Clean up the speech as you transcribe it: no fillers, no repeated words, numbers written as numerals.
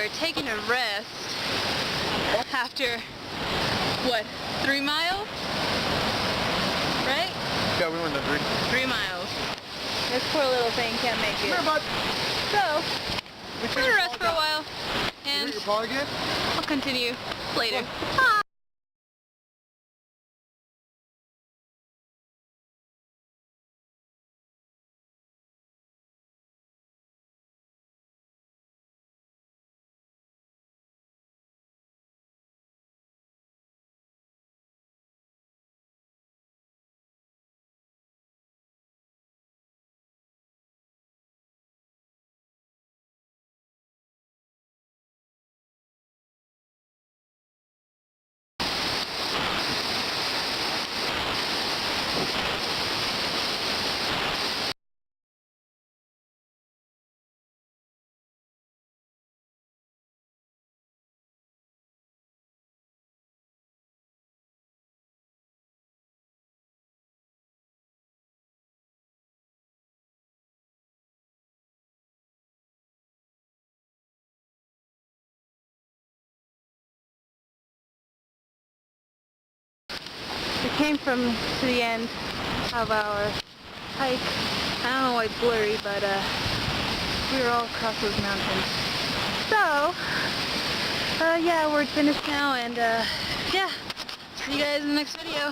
we're taking a rest after, what, 3 miles? Right? Yeah, we went to 3 miles. This poor little thing can't make it. Come here, bud. So, we're gonna rest for a while, You and hurt your paw again? I'll continue later. We came to the end of our hike. I don't know why it's blurry, but we were all across those mountains. So, yeah, we're finished now, and yeah, see you guys in the next video.